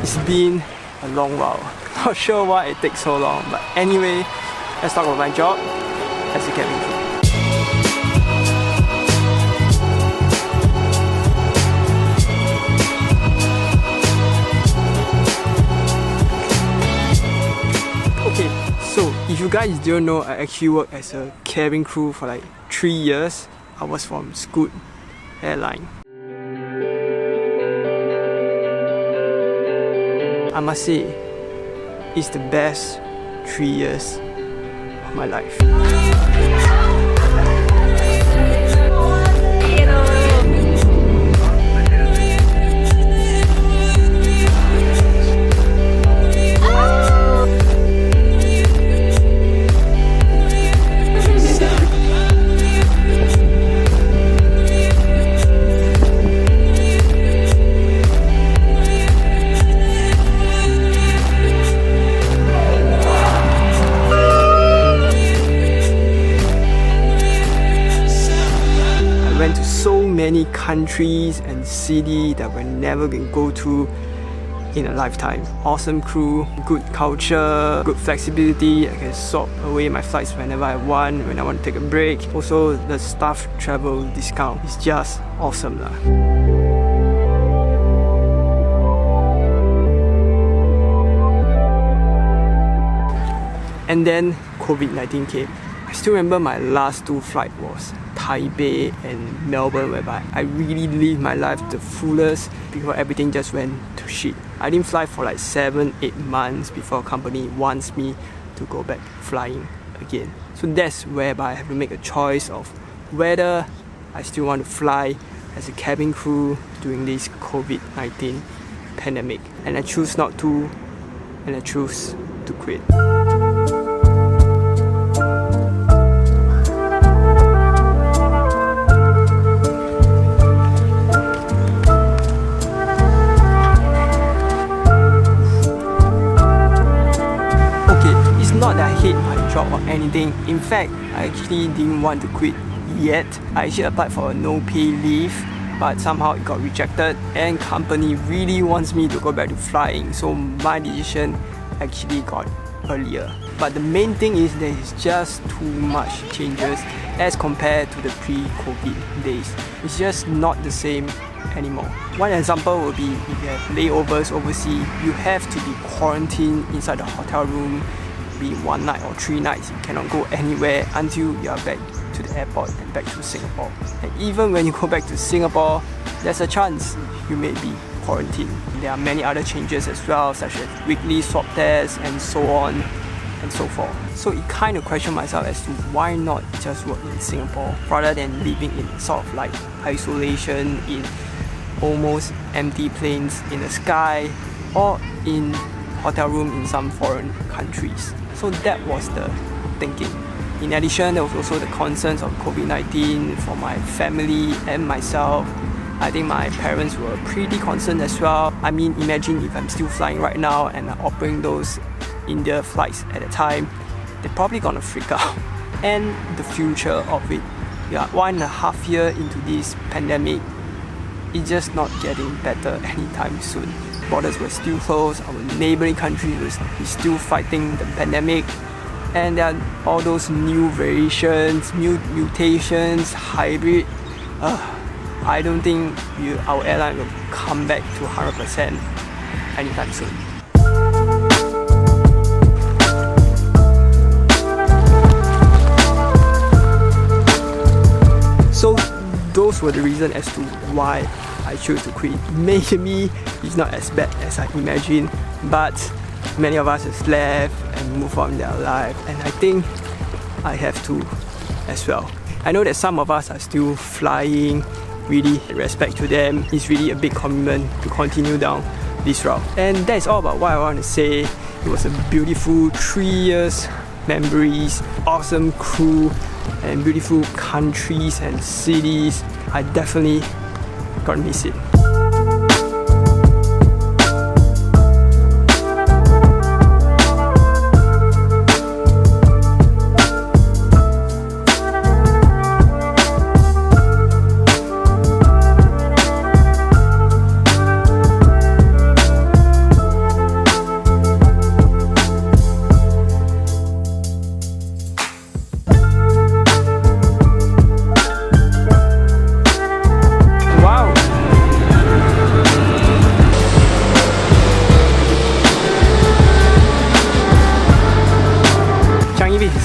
It's been a long while. Not sure why it takes so long, but anyway, let's talk about my job as a cabin crew. Okay, so if you guys don't know, I actually worked as a cabin crew for like 3 years. I was from Scoot Airline. I must say, it's the best 3 years of my life. Many countries and cities that we're never gonna go to in a lifetime. Awesome crew, good culture, good flexibility. I can swap away my flights whenever I want, when I want to take a break. Also, the staff travel discount is just awesome lah. And then COVID-19 came. I still remember my last 2 flights was Taipei and Melbourne, whereby I really lived my life to the fullest before everything just went to shit. I didn't fly for like 7-8 months before a company wants me to go back flying again. So that's whereby I have to make a choice of whether I still want to fly as a cabin crew during this COVID-19 pandemic. And I choose not to, and I choose to quit. Not that I hate my job or anything. In fact, I actually didn't want to quit yet. I actually applied for a no pay leave, but somehow it got rejected, and company really wants me to go back to flying, so my decision actually got earlier. But the main thing is there is just too much changes as compared to the pre-COVID days. It's just not the same anymore. One example would be if you have layovers overseas, you have to be quarantined inside the hotel room. Be 1 night or 3 nights. You cannot go anywhere until you are back to the airport and back to Singapore. And even when you go back to Singapore, there's a chance you may be quarantined. There are many other changes as well, such as weekly swab tests and so on and so forth. So it kind of questioned myself as to why not just work in Singapore rather than living in sort of like isolation in almost empty planes in the sky or in hotel room in some foreign countries. So that was the thinking. In addition, there was also the concerns of COVID-19 for my family and myself. I think my parents were pretty concerned as well. I mean, imagine if I'm still flying right now and operating those India flights at a time, they're probably gonna freak out. And the future of it. Yeah, 1.5 years into this pandemic, it's just not getting better anytime soon. Borders were still closed, our neighboring countries were still fighting the pandemic, and there are all those new variations, new mutations, hybrid. I don't think our airline will come back to 100% anytime soon. So those were the reasons as to why I chose to quit. Maybe it's not as bad as I imagined, but many of us have left and moved on in their life, and I think I have to as well. I know that some of us are still flying. Really respect to them. It's really a big commitment to continue down this route. And that's all about what I want to say. It was a beautiful 3 years, memories, awesome crew, and beautiful countries and cities. I definitely gonna miss it.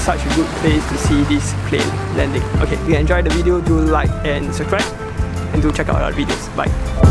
such a good place to see this plane landing. Okay, if you enjoyed the video, do like and subscribe, and do check out our videos. Bye.